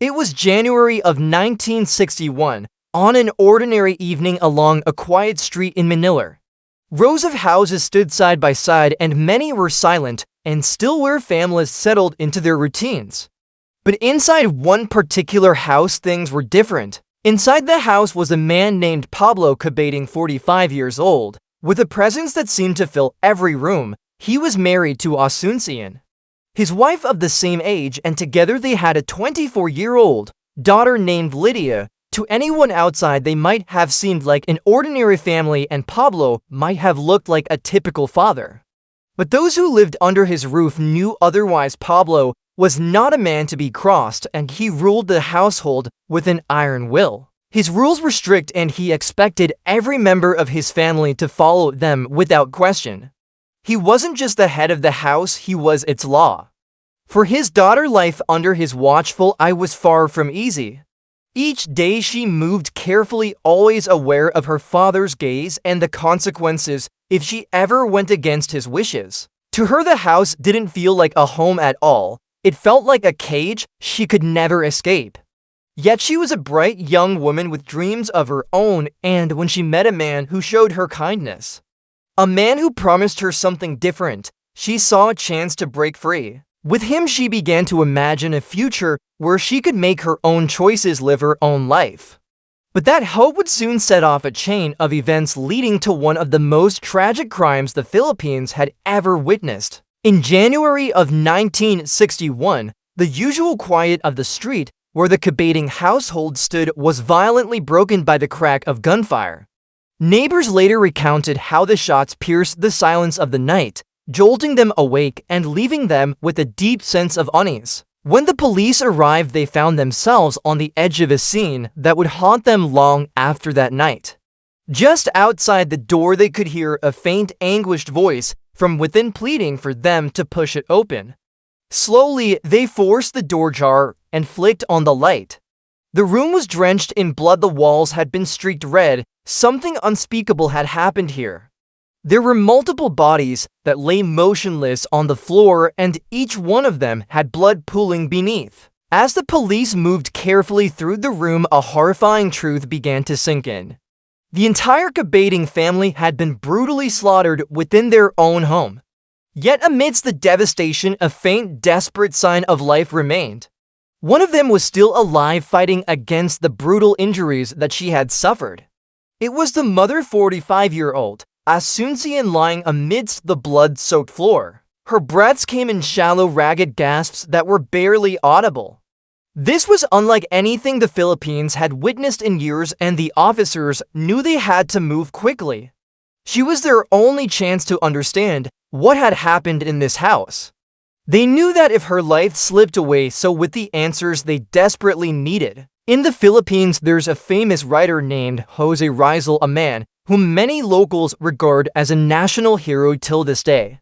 It was January of 1961, on an ordinary evening along a quiet street in Manila. Rows of houses stood side by side and many were silent and still were families settled into their routines. But inside one particular house, things were different. Inside the house was a man named Pablo Cabating, 45 years old, with a presence that seemed to fill every room. He was married to Asuncion, his wife of the same age, and together they had a 24-year-old daughter named Lydia. To anyone outside, they might have seemed like an ordinary family, and Pablo might have looked like a typical father. But those who lived under his roof knew otherwise. Pablo was not a man to be crossed, and he ruled the household with an iron will. His rules were strict, and he expected every member of his family to follow them without question. He wasn't just the head of the house, he was its law. For his daughter, life under his watchful eye was far from easy. Each day she moved carefully, always aware of her father's gaze and the consequences if she ever went against his wishes. To her, the house didn't feel like a home at all. It felt like a cage she could never escape. Yet she was a bright young woman with dreams of her own, and when she met a man who showed her kindness, a man who promised her something different, she saw a chance to break free. With him, she began to imagine a future where she could make her own choices, live her own life. But that hope would soon set off a chain of events leading to one of the most tragic crimes the Philippines had ever witnessed. In January of 1961, the usual quiet of the street where the Cabating household stood was violently broken by the crack of gunfire. Neighbors later recounted how the shots pierced the silence of the night, jolting them awake and leaving them with a deep sense of unease. When the police arrived, they found themselves on the edge of a scene that would haunt them long after that night. Just outside the door, they could hear a faint, anguished voice from within pleading for them to push it open. Slowly, they forced the door jar and flicked on the light. The room was drenched in blood. The walls had been streaked red. Something unspeakable had happened here. There were multiple bodies that lay motionless on the floor, and each one of them had blood pooling beneath. As the police moved carefully through the room, a horrifying truth began to sink in. The entire Cabating family had been brutally slaughtered within their own home. Yet amidst the devastation, a faint, desperate sign of life remained. One of them was still alive, fighting against the brutal injuries that she had suffered. It was the mother, 45-year-old Asuncion, lying amidst the blood-soaked floor. Her breaths came in shallow, ragged gasps that were barely audible. This was unlike anything the Philippines had witnessed in years, and the officers knew they had to move quickly. She was their only chance to understand what had happened in this house. They knew that if her life slipped away, so with the answers they desperately needed. In the Philippines, there's a famous writer named Jose Rizal, a man whom many locals regard as a national hero till this day.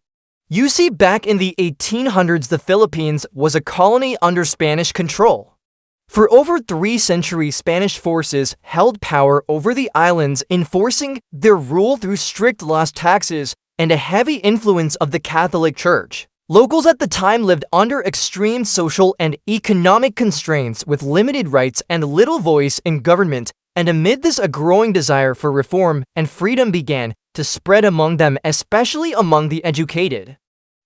You see, back in the 1800s, the Philippines was a colony under Spanish control. For over 3 centuries, Spanish forces held power over the islands, enforcing their rule through strict laws, taxes, and a heavy influence of the Catholic Church. Locals at the time lived under extreme social and economic constraints, with limited rights and little voice in government. And amid this, a growing desire for reform and freedom began to spread among them, especially among the educated.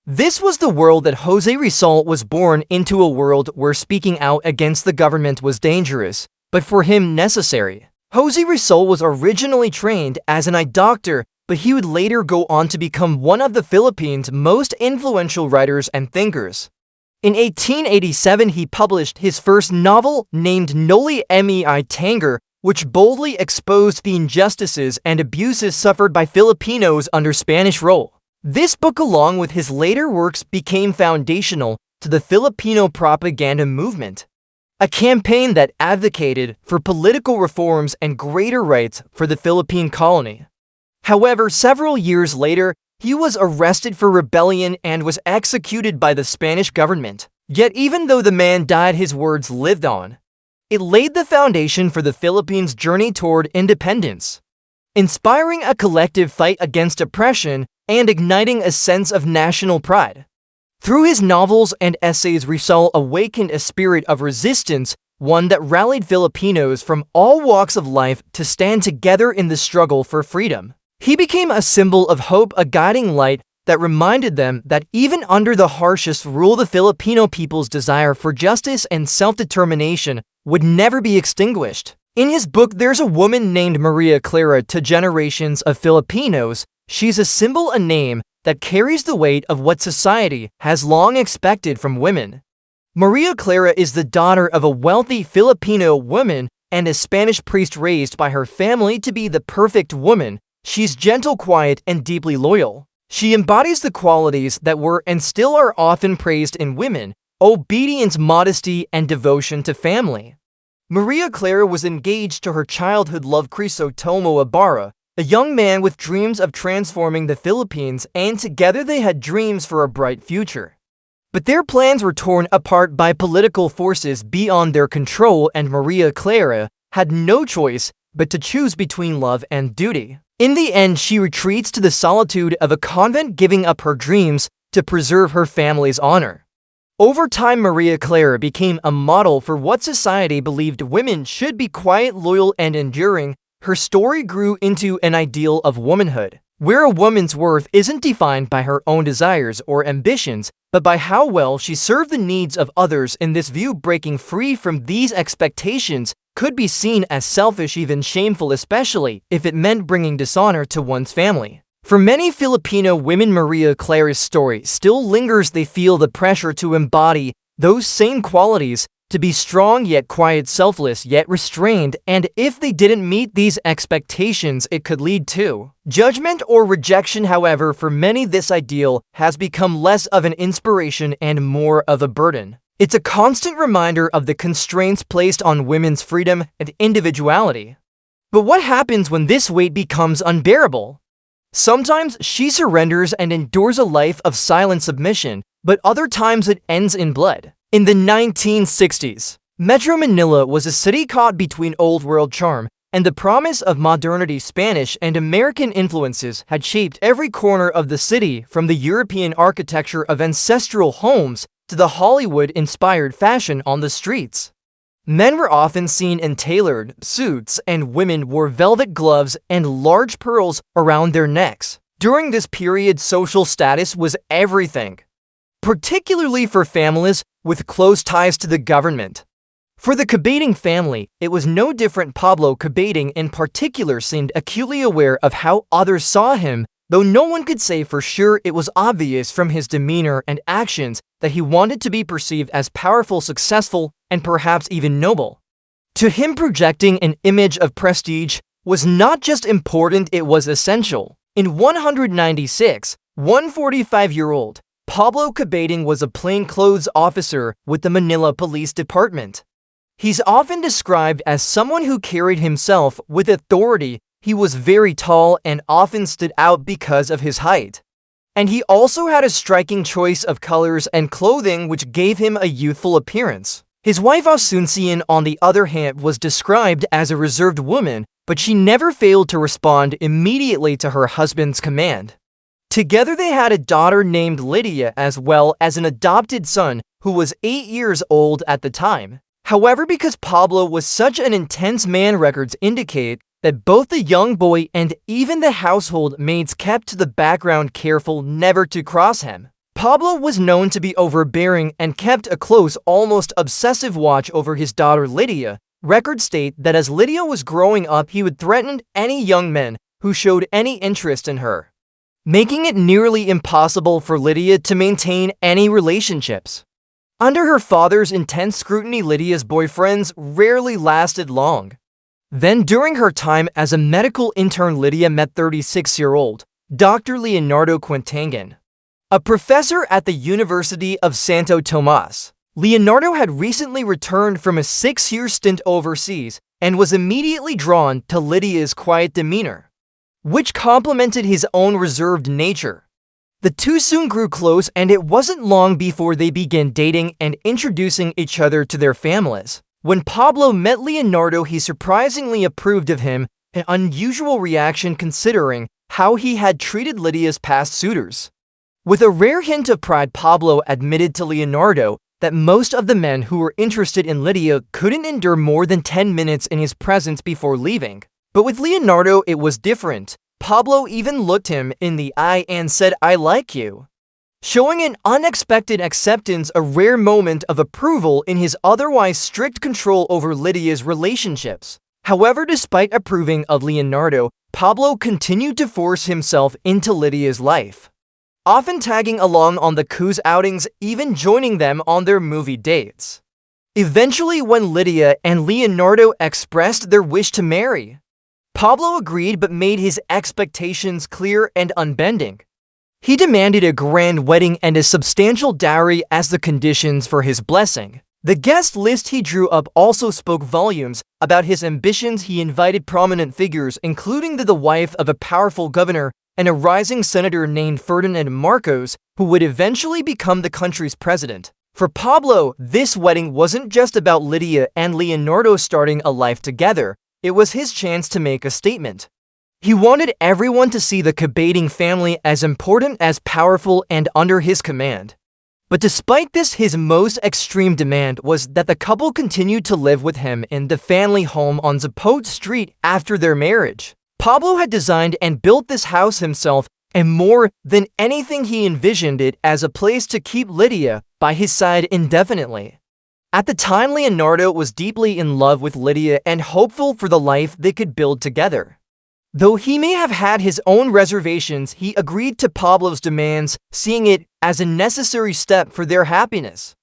This was the world that Jose Rizal was born into, a world where speaking out against the government was dangerous, but for him necessary. Jose Rizal was originally trained as an eye doctor, but he would later go on to become one of the Philippines' most influential writers and thinkers. In 1887, he published his first novel named Noli Mei Tangere, which boldly exposed the injustices and abuses suffered by Filipinos under Spanish rule. This book, along with his later works, became foundational to the Filipino propaganda movement, a campaign that advocated for political reforms and greater rights for the Philippine colony. However, several years later, he was arrested for rebellion and was executed by the Spanish government. Yet even though the man died, his words lived on. It laid the foundation for the Philippines' journey toward independence, inspiring a collective fight against oppression and igniting a sense of national pride. Through his novels and essays, Rizal awakened a spirit of resistance, one that rallied Filipinos from all walks of life to stand together in the struggle for freedom. He became a symbol of hope, a guiding light that reminded them that even under the harshest rule, the Filipino people's desire for justice and self-determination would never be extinguished. In his book, There's a Woman Named Maria Clara to Generations of Filipinos, she's a symbol, a name that carries the weight of what society has long expected from women. Maria Clara is the daughter of a wealthy Filipino woman and a Spanish priest, raised by her family to be the perfect woman. She's gentle, quiet, and deeply loyal. She embodies the qualities that were and still are often praised in women: obedience, modesty, and devotion to family. Maria Clara was engaged to her childhood love, Crisostomo Ibarra, a young man with dreams of transforming the Philippines, and together they had dreams for a bright future. But their plans were torn apart by political forces beyond their control, and Maria Clara had no choice but to choose between love and duty. In the end, she retreats to the solitude of a convent, giving up her dreams to preserve her family's honor. Over time, Maria Clara became a model for what society believed women should be: quiet, loyal, and enduring. Her story grew into an ideal of womanhood, where a woman's worth isn't defined by her own desires or ambitions, but by how well she served the needs of others. In this view, breaking free from these expectations could be seen as selfish, even shameful, especially if it meant bringing dishonor to one's family. For many Filipino women, Maria Clara's story still lingers. They feel the pressure to embody those same qualities, to be strong yet quiet, selfless yet restrained, and if they didn't meet these expectations, it could lead to judgment or rejection. However, for many, this ideal has become less of an inspiration and more of a burden. It's a constant reminder of the constraints placed on women's freedom and individuality. But what happens when this weight becomes unbearable? Sometimes she surrenders and endures a life of silent submission, but other times it ends in blood. In the 1960s, Metro Manila was a city caught between old world charm and the promise of modernity. Spanish and American influences had shaped every corner of the city, from the European architecture of ancestral homes to the Hollywood-inspired fashion on the streets. Men were often seen in tailored suits, and women wore velvet gloves and large pearls around their necks. During this period, social status was everything, particularly for families with close ties to the government. For the Cabading family, it was no different. Pablo Cabading in particular seemed acutely aware of how others saw him, though no one could say for sure. It was obvious from his demeanor and actions that he wanted to be perceived as powerful, successful, and perhaps even noble. To him, projecting an image of prestige was not just important, it was essential. In 196, 145-year-old Pablo Cabading was a plainclothes officer with the Manila Police Department. He's often described as someone who carried himself with authority. He was very tall and often stood out because of his height. And he also had a striking choice of colors and clothing, which gave him a youthful appearance. His wife Asuncion, on the other hand, was described as a reserved woman, but she never failed to respond immediately to her husband's command. Together they had a daughter named Lydia, as well as an adopted son who was 8 years old at the time. However, because Pablo was such an intense man, records indicate that both the young boy and even the household maids kept to the background, careful never to cross him. Pablo was known to be overbearing and kept a close, almost obsessive watch over his daughter Lydia. Records state that as Lydia was growing up, he would threaten any young men who showed any interest in her, making it nearly impossible for Lydia to maintain any relationships. Under her father's intense scrutiny, Lydia's boyfriends rarely lasted long. Then, during her time as a medical intern, Lydia met 36-year-old Dr. Leonardo Quintangan, a professor at the University of Santo Tomas. Leonardo had recently returned from a 6-year stint overseas and was immediately drawn to Lydia's quiet demeanor, which complemented his own reserved nature. The two soon grew close, and it wasn't long before they began dating and introducing each other to their families. When Pablo met Leonardo, he surprisingly approved of him, an unusual reaction considering how he had treated Lydia's past suitors. With a rare hint of pride, Pablo admitted to Leonardo that most of the men who were interested in Lydia couldn't endure more than 10 minutes in his presence before leaving. But with Leonardo, it was different. Pablo even looked him in the eye and said, "I like you," showing an unexpected acceptance, a rare moment of approval in his otherwise strict control over Lydia's relationships. However, despite approving of Leonardo, Pablo continued to force himself into Lydia's life, often tagging along on the couple's outings, even joining them on their movie dates. Eventually, when Lydia and Leonardo expressed their wish to marry, Pablo agreed but made his expectations clear and unbending. He demanded a grand wedding and a substantial dowry as the conditions for his blessing. The guest list he drew up also spoke volumes about his ambitions. He invited prominent figures, including the wife of a powerful governor and a rising senator named Ferdinand Marcos, who would eventually become the country's president. For Pablo, this wedding wasn't just about Lydia and Leonardo starting a life together. It was his chance to make a statement. He wanted everyone to see the Cabating family as important, as powerful, and under his command. But despite this, his most extreme demand was that the couple continue to live with him in the family home on Zapote Street after their marriage. Pablo had designed and built this house himself, and more than anything, he envisioned it as a place to keep Lydia by his side indefinitely. At the time, Leonardo was deeply in love with Lydia and hopeful for the life they could build together. Though he may have had his own reservations, he agreed to Pablo's demands, seeing it as a necessary step for their happiness.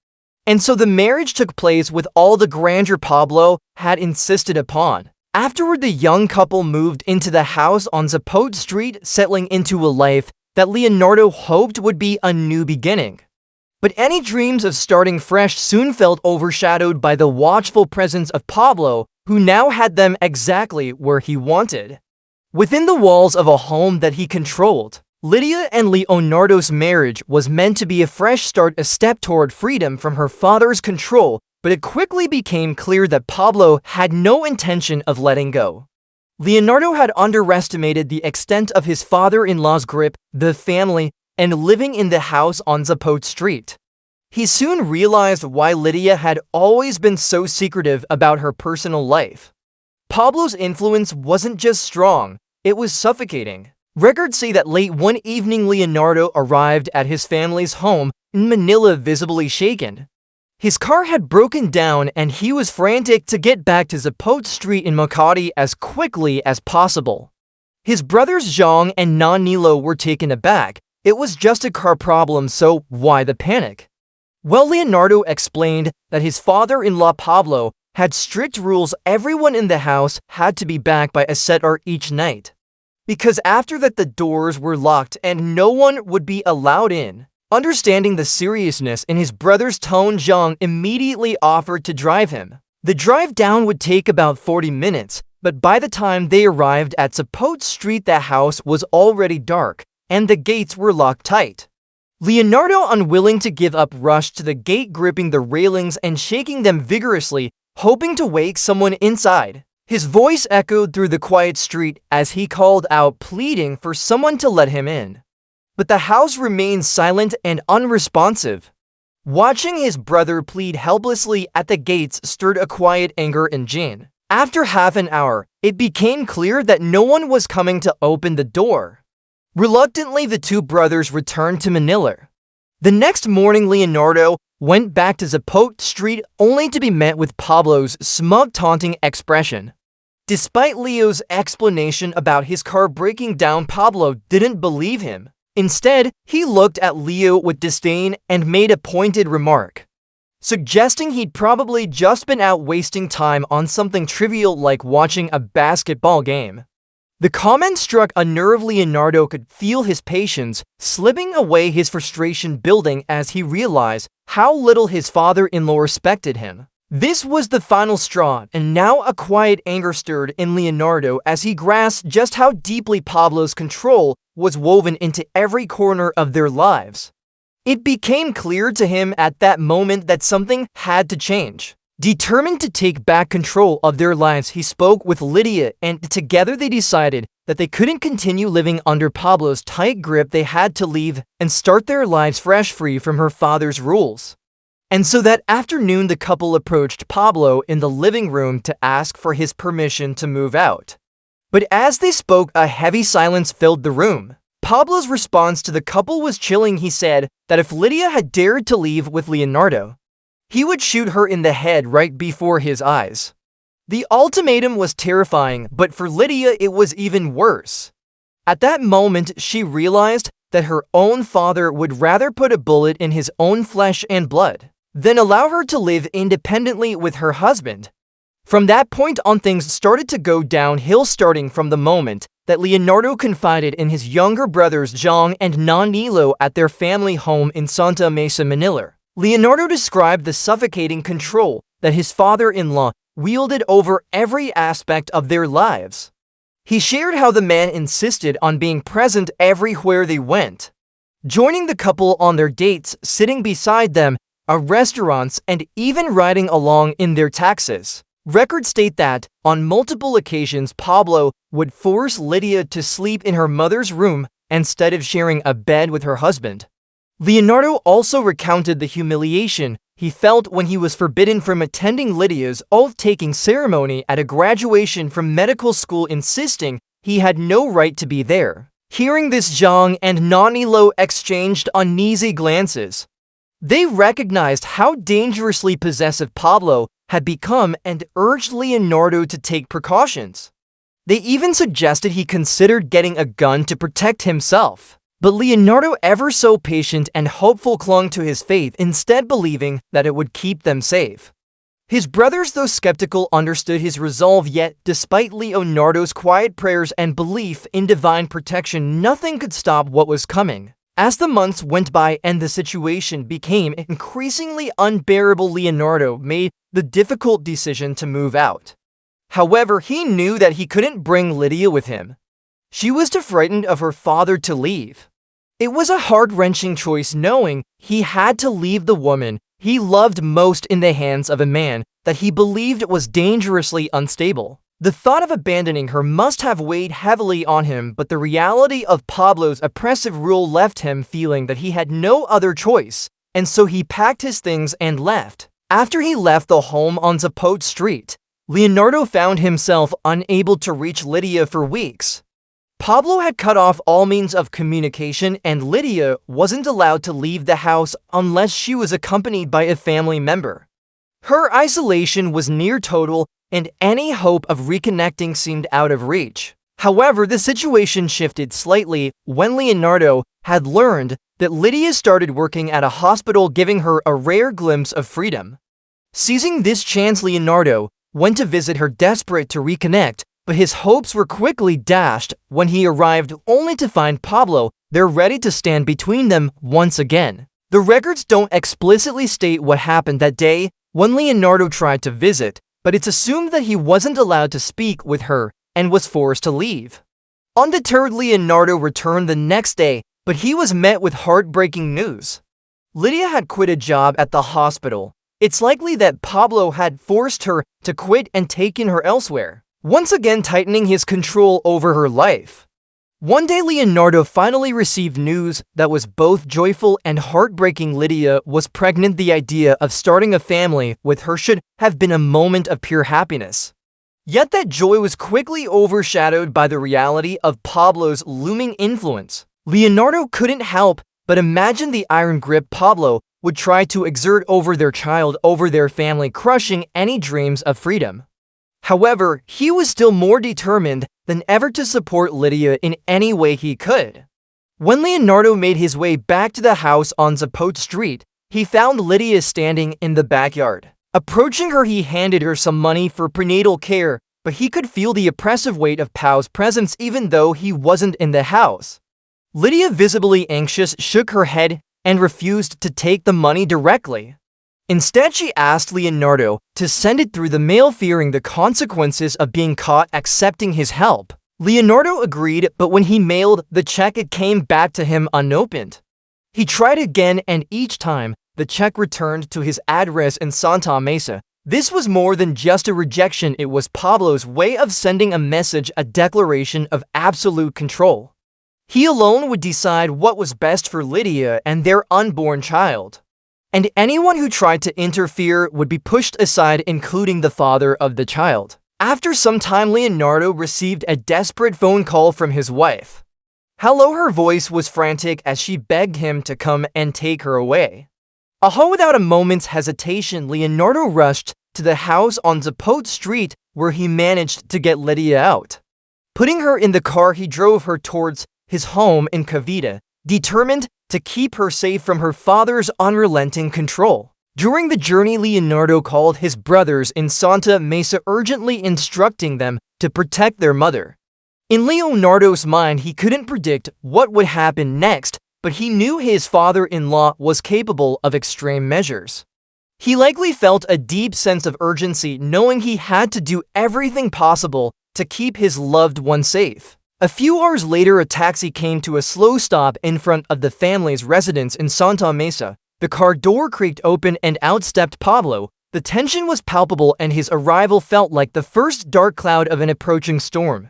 And so the marriage took place with all the grandeur Pablo had insisted upon. Afterward, the young couple moved into the house on Zapote Street, settling into a life that Leonardo hoped would be a new beginning. But any dreams of starting fresh soon felt overshadowed by the watchful presence of Pablo, who now had them exactly where he wanted. Within the walls of a home that he controlled, Lydia and Leonardo's marriage was meant to be a fresh start, a step toward freedom from her father's control, but it quickly became clear that Pablo had no intention of letting go. Leonardo had underestimated the extent of his father-in-law's grip, the family, and living in the house on Zapote Street. He soon realized why Lydia had always been so secretive about her personal life. Pablo's influence wasn't just strong, it was suffocating. Records say that late one evening, Leonardo arrived at his family's home in Manila, visibly shaken. His car had broken down and he was frantic to get back to Zapote Street in Makati as quickly as possible. His brothers Zhang and Nilo were taken aback. It was just a car problem, so why the panic? Well, Leonardo explained that his father-in-law Pablo had strict rules. Everyone in the house had to be back by a set hour each night, because after that the doors were locked and no one would be allowed in. Understanding the seriousness in his brother's tone, Zhang immediately offered to drive him. The drive down would take about 40 minutes, but by the time they arrived at Zapote Street, the house was already dark and the gates were locked tight. Leonardo, unwilling to give up, rushed to the gate, gripping the railings and shaking them vigorously, hoping to wake someone inside. His voice echoed through the quiet street as he called out, pleading for someone to let him in. But the house remained silent and unresponsive. Watching his brother plead helplessly at the gates stirred a quiet anger in Jane. After half an hour, it became clear that no one was coming to open the door. Reluctantly, the two brothers returned to Manila. The next morning, Leonardo went back to Zapote Street only to be met with Pablo's smug, taunting expression. Despite Leo's explanation about his car breaking down, Pablo didn't believe him. Instead, he looked at Leo with disdain and made a pointed remark, suggesting he'd probably just been out wasting time on something trivial like watching a basketball game. The comment struck a nerve. Leonardo could feel his patience slipping away, his frustration building as he realized how little his father-in-law respected him. This was the final straw, and now a quiet anger stirred in Leonardo as he grasped just how deeply Pablo's control was woven into every corner of their lives. It became clear to him at that moment that something had to change. Determined to take back control of their lives, he spoke with Lydia, and together they decided that they couldn't continue living under Pablo's tight grip. They had to leave and start their lives fresh, free from her father's rules. And so that afternoon, the couple approached Pablo in the living room to ask for his permission to move out. But as they spoke, a heavy silence filled the room. Pablo's response to the couple was chilling. He said that if Lydia had dared to leave with Leonardo, he would shoot her in the head right before his eyes. The ultimatum was terrifying, but for Lydia it was even worse. At that moment, she realized that her own father would rather put a bullet in his own flesh and blood than allow her to live independently with her husband. From that point on, things started to go downhill, starting from the moment that Leonardo confided in his younger brothers Jong and Nanilo at their family home in Santa Mesa, Manila. Leonardo described the suffocating control that his father-in-law wielded over every aspect of their lives. He shared how the man insisted on being present everywhere they went, joining the couple on their dates, sitting beside them at restaurants, and even riding along in their taxis. Records state that, on multiple occasions, Pablo would force Lydia to sleep in her mother's room instead of sharing a bed with her husband. Leonardo also recounted the humiliation he felt when he was forbidden from attending Lydia's oath-taking ceremony at a graduation from medical school, insisting he had no right to be there. Hearing this, Jong and Nanilo exchanged uneasy glances. They recognized how dangerously possessive Pablo had become and urged Leonardo to take precautions. They even suggested he considered getting a gun to protect himself. But Leonardo, ever so patient and hopeful, clung to his faith, instead believing that it would keep them safe. His brothers, though skeptical, understood his resolve, yet despite Leonardo's quiet prayers and belief in divine protection, nothing could stop what was coming. As the months went by and the situation became increasingly unbearable, Leonardo made the difficult decision to move out. However, he knew that he couldn't bring Lydia with him. She was too frightened of her father to leave. It was a heart-wrenching choice, knowing he had to leave the woman he loved most in the hands of a man that he believed was dangerously unstable. The thought of abandoning her must have weighed heavily on him, but the reality of Pablo's oppressive rule left him feeling that he had no other choice, and so he packed his things and left. After he left the home on Zapote Street, Leonardo found himself unable to reach Lydia for weeks. Pablo had cut off all means of communication, and Lydia wasn't allowed to leave the house unless she was accompanied by a family member. Her isolation was near total, and any hope of reconnecting seemed out of reach. However, the situation shifted slightly when Leonardo had learned that Lydia started working at a hospital, giving her a rare glimpse of freedom. Seizing this chance, Leonardo went to visit her, desperate to reconnect, but his hopes were quickly dashed when he arrived, only to find Pablo there, ready to stand between them once again. The records don't explicitly state what happened that day when Leonardo tried to visit, but it's assumed that he wasn't allowed to speak with her and was forced to leave. Undeterred, Leonardo returned the next day, but he was met with heartbreaking news. Lydia had quit a job at the hospital. It's likely that Pablo had forced her to quit and taken her elsewhere, once again tightening his control over her life. One day, Leonardo finally received news that was both joyful and heartbreaking. Lydia was pregnant. The idea of starting a family with her should have been a moment of pure happiness. Yet that joy was quickly overshadowed by the reality of Pablo's looming influence. Leonardo couldn't help but imagine the iron grip Pablo would try to exert over their child, over their family, crushing any dreams of freedom. However, he was still more determined than ever to support Lydia in any way he could. When Leonardo made his way back to the house on Zapote Street, he found Lydia standing in the backyard. Approaching her, he handed her some money for prenatal care, but he could feel the oppressive weight of Pau's presence even though he wasn't in the house. Lydia, visibly anxious, shook her head and refused to take the money directly. Instead, she asked Leonardo to send it through the mail, fearing the consequences of being caught accepting his help. Leonardo agreed, but when he mailed the check, it came back to him unopened. He tried again, and each time, the check returned to his address in Santa Mesa. This was more than just a rejection. It was Pablo's way of sending a message, a declaration of absolute control. He alone would decide what was best for Lydia and their unborn child. and anyone who tried to interfere would be pushed aside, including the father of the child. After some time, Leonardo received a desperate phone call from his wife. Hello, her voice was frantic as she begged him to come and take her away. Without a moment's hesitation, Leonardo rushed to the house on Zapote Street where he managed to get Lydia out. Putting her in the car, he drove her towards his home in Cavite, determined to keep her safe from her father's unrelenting control. During the journey, Leonardo called his brothers in Santa Mesa, urgently instructing them to protect their mother. In Leonardo's mind, he couldn't predict what would happen next, but he knew his father-in-law was capable of extreme measures. He likely felt a deep sense of urgency, knowing he had to do everything possible to keep his loved one safe. A few hours later, a taxi came to a slow stop in front of the family's residence in Santa Mesa. The car door creaked open and out stepped Pablo. The tension was palpable and his arrival felt like the first dark cloud of an approaching storm.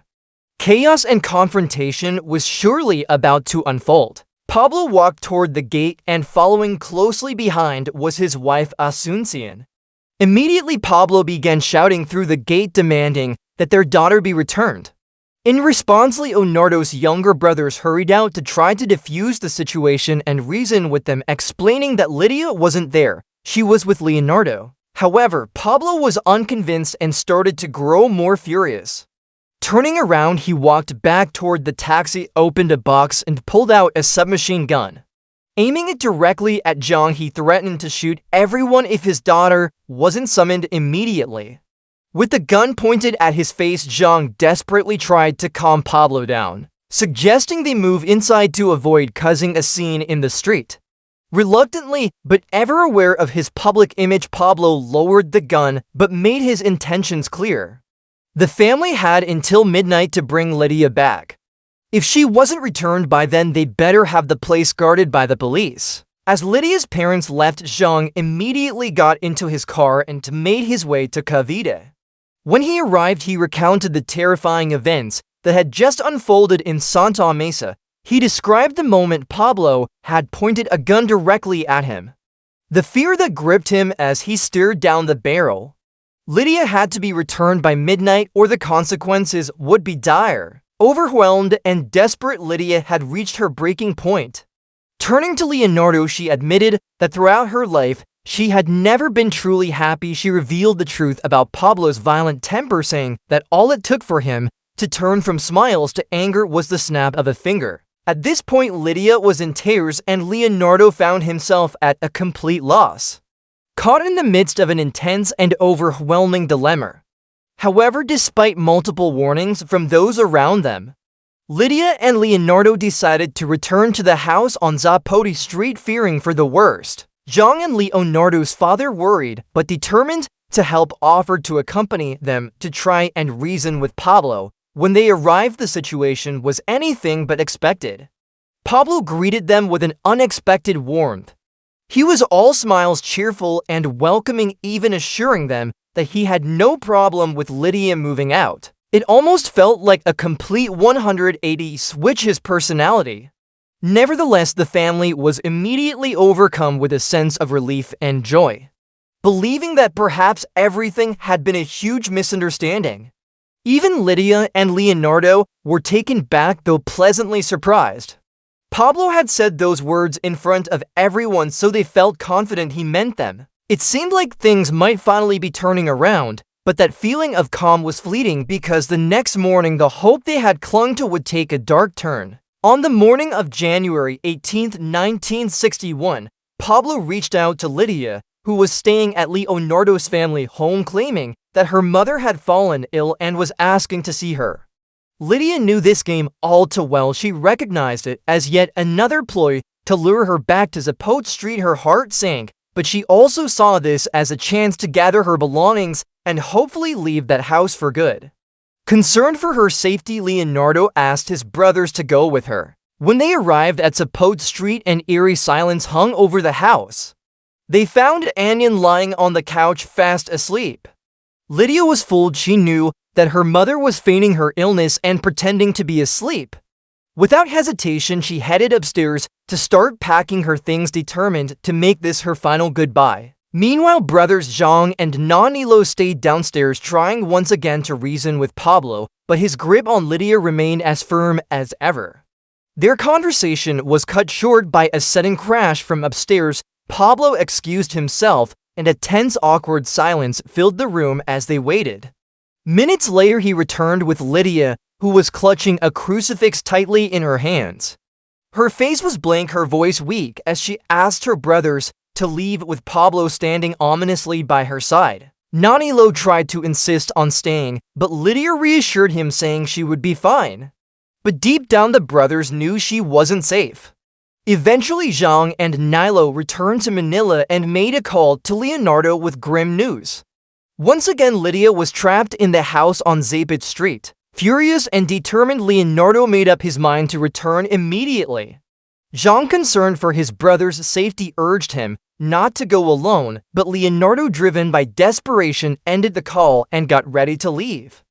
Chaos and confrontation was surely about to unfold. Pablo walked toward the gate, and following closely behind was his wife Asuncion. Immediately, Pablo began shouting through the gate, demanding that their daughter be returned. In response, Leonardo's younger brothers hurried out to try to defuse the situation and reason with them, explaining that Lydia wasn't there, she was with Leonardo. However, Pablo was unconvinced and started to grow more furious. Turning around, he walked back toward the taxi, opened a box, and pulled out a submachine gun. Aiming it directly at Zhang, he threatened to shoot everyone if his daughter wasn't summoned immediately. With the gun pointed at his face, Zhang desperately tried to calm Pablo down, suggesting they move inside to avoid causing a scene in the street. Reluctantly, but ever aware of his public image, Pablo lowered the gun but made his intentions clear. The family had until midnight to bring Lydia back. If she wasn't returned by then, they'd better have the place guarded by the police. As Lydia's parents left, Zhang immediately got into his car and made his way to Cavite. When he arrived, he recounted the terrifying events that had just unfolded in Santa Mesa. He described the moment Pablo had pointed a gun directly at him. The fear that gripped him as he stared down the barrel. Lydia had to be returned by midnight or the consequences would be dire. Overwhelmed and desperate, Lydia had reached her breaking point. Turning to Leonardo, she admitted that throughout her life, she had never been truly happy. She revealed the truth about Pablo's violent temper, saying that all it took for him to turn from smiles to anger was the snap of a finger. At this point, Lydia was in tears and Leonardo found himself at a complete loss, caught in the midst of an intense and overwhelming dilemma. However, despite multiple warnings from those around them, Lydia and Leonardo decided to return to the house on Zapote Street, fearing for the worst. Zhang and Leonardo's father, worried but determined to help, offered to accompany them to try and reason with Pablo. When they arrived, the situation was anything but expected. Pablo greeted them with an unexpected warmth. He was all smiles, cheerful and welcoming, even assuring them that he had no problem with Lydia moving out. It almost felt like a complete 180 switch his personality. Nevertheless, the family was immediately overcome with a sense of relief and joy, believing that perhaps everything had been a huge misunderstanding. Even Lydia and Leonardo were taken back, though pleasantly surprised. Pablo had said those words in front of everyone, so they felt confident he meant them. It seemed like things might finally be turning around, but that feeling of calm was fleeting because the next morning the hope they had clung to would take a dark turn. On the morning of January 18, 1961, Pablo reached out to Lydia, who was staying at Leonardo's family home, claiming that her mother had fallen ill and was asking to see her. Lydia knew this game all too well. She recognized it as yet another ploy to lure her back to Zapote Street. Her heart sank, but she also saw this as a chance to gather her belongings and hopefully leave that house for good. Concerned for her safety, Leonardo asked his brothers to go with her. When they arrived at Zapote Street, an eerie silence hung over the house. They found Anion lying on the couch, fast asleep. Lydia was fooled. She knew that her mother was feigning her illness and pretending to be asleep. Without hesitation, she headed upstairs to start packing her things, determined to make this her final goodbye. Meanwhile, brothers Zhang and Nanilo stayed downstairs, trying once again to reason with Pablo, but his grip on Lydia remained as firm as ever. Their conversation was cut short by a sudden crash from upstairs. Pablo excused himself, and a tense, awkward silence filled the room as they waited. Minutes later, he returned with Lydia, who was clutching a crucifix tightly in her hands. Her face was blank, her voice weak, as she asked her brothers to leave, with Pablo standing ominously by her side. Nanilo tried to insist on staying, but Lydia reassured him, saying she would be fine. But deep down, the brothers knew she wasn't safe. Eventually, Zhang and Nilo returned to Manila and made a call to Leonardo with grim news. Once again, Lydia was trapped in the house on Zapit Street. Furious and determined, Leonardo made up his mind to return immediately. Zhang, concerned for his brother's safety, urged him not to go alone, but Leonardo, driven by desperation, ended the call and got ready to leave.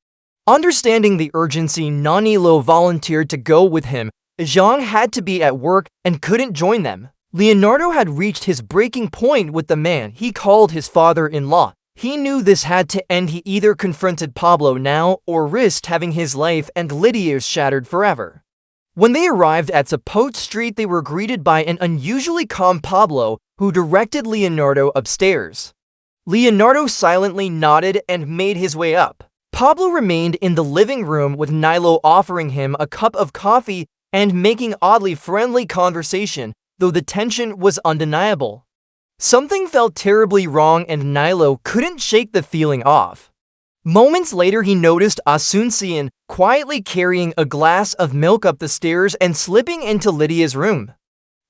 Understanding the urgency, Nanilo volunteered to go with him. Zhang had to be at work and couldn't join them. Leonardo had reached his breaking point with the man he called his father-in-law. He knew this had to end. He either confronted Pablo now or risked having his life and Lydia's shattered forever. When they arrived at Zapote Street, they were greeted by an unusually calm Pablo, who directed Leonardo upstairs. Leonardo silently nodded and made his way up. Pablo remained in the living room, with Nilo offering him a cup of coffee and making oddly friendly conversation, though the tension was undeniable. Something felt terribly wrong, and Nilo couldn't shake the feeling off. Moments later, he noticed Asuncion quietly carrying a glass of milk up the stairs and slipping into Lydia's room.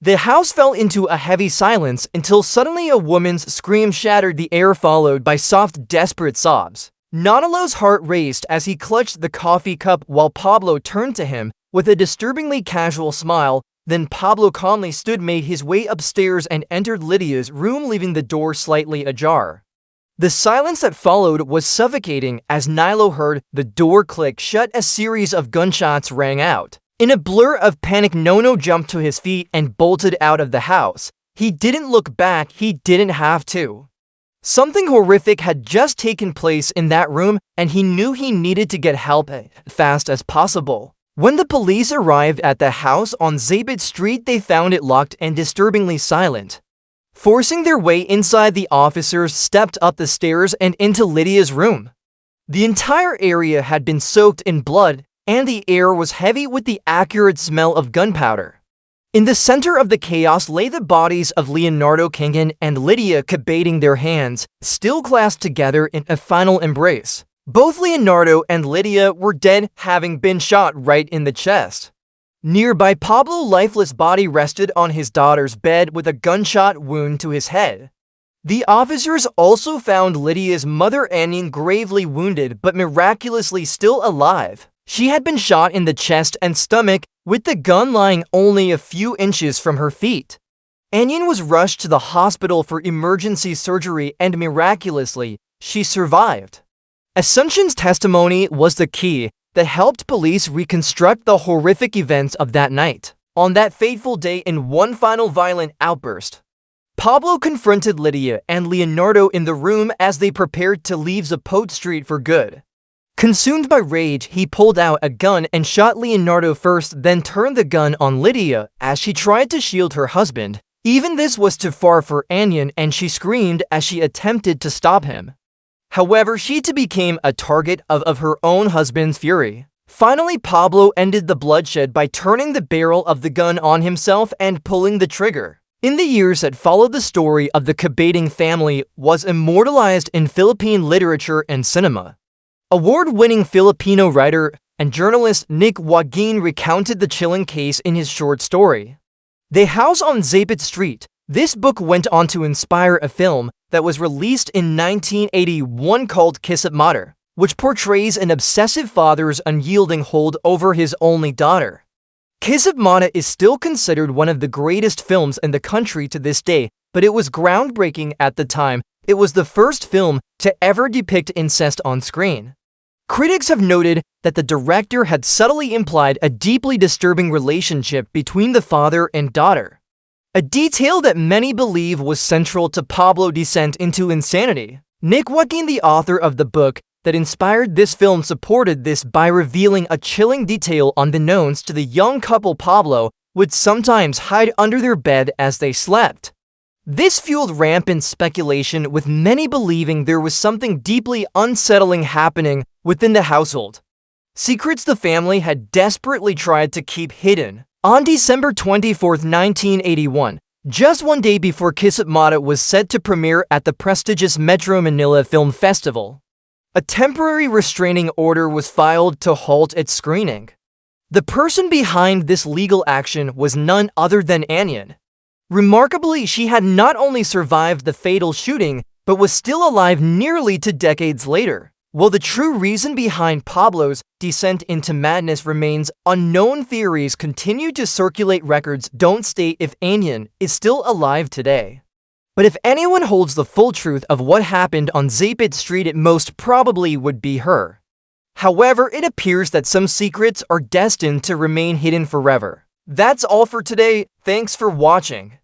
The house fell into a heavy silence until suddenly a woman's scream shattered the air, followed by soft, desperate sobs. Nanilo's heart raced as he clutched the coffee cup while Pablo turned to him with a disturbingly casual smile. Then Pablo calmly made his way upstairs and entered Lydia's room, leaving the door slightly ajar. The silence that followed was suffocating as Nilo heard the door click shut. A series of gunshots rang out. In a blur of panic, Nono jumped to his feet and bolted out of the house. He didn't look back. He didn't have to. Something horrific had just taken place in that room, and he knew he needed to get help as fast as possible. When the police arrived at the house on Zapit Street, they found it locked and disturbingly silent. Forcing their way inside, the officers stepped up the stairs and into Lydia's room. The entire area had been soaked in blood, and the air was heavy with the acrid smell of gunpowder. In the center of the chaos lay the bodies of Leonardo Kingen and Lydia, bathing their hands, still clasped together in a final embrace. Both Leonardo and Lydia were dead, having been shot right in the chest. Nearby, Pablo's lifeless body rested on his daughter's bed with a gunshot wound to his head. The officers also found Lydia's mother, Anyan, gravely wounded but miraculously still alive. She had been shot in the chest and stomach, with the gun lying only a few inches from her feet. Anyan was rushed to the hospital for emergency surgery, and miraculously, she survived. Asuncion's testimony was the key that helped police reconstruct the horrific events of that night. On that fateful day, in one final violent outburst, Pablo confronted Lydia and Leonardo in the room as they prepared to leave Zapote Street for good. Consumed by rage, he pulled out a gun and shot Leonardo first, then turned the gun on Lydia as she tried to shield her husband. Even this was too far for Anyan, and she screamed as she attempted to stop him. However, she too became a target of her own husband's fury. Finally, Pablo ended the bloodshed by turning the barrel of the gun on himself and pulling the trigger. In the years that followed, the story of the Cabating family was immortalized in Philippine literature and cinema. Award-winning Filipino writer and journalist Nick Wagin recounted the chilling case in his short story, The House on Zapit Street. This book went on to inspire a film that was released in 1981 called Kisip Mata, which portrays an obsessive father's unyielding hold over his only daughter. Kisip Mata is still considered one of the greatest films in the country to this day, but it was groundbreaking at the time. It was the first film to ever depict incest on screen. Critics have noted that the director had subtly implied a deeply disturbing relationship between the father and daughter, a detail that many believe was central to Pablo's descent into insanity. Nick Watkin, the author of the book that inspired this film, supported this by revealing a chilling detail unbeknownst to the young couple. Pablo would sometimes hide under their bed as they slept. This fueled rampant speculation, with many believing there was something deeply unsettling happening within the household. Secrets the family had desperately tried to keep hidden. On December 24, 1981, just one day before Kismet Mata was set to premiere at the prestigious Metro Manila Film Festival, a temporary restraining order was filed to halt its screening. The person behind this legal action was none other than Anyan. Remarkably, she had not only survived the fatal shooting, but was still alive nearly 2 decades later. While the true reason behind Pablo's descent into madness remains unknown, theories continue to circulate. Records don't state if Anyan is still alive today. But if anyone holds the full truth of what happened on Zapit Street, it most probably would be her. However, it appears that some secrets are destined to remain hidden forever. That's all for today. Thanks for watching.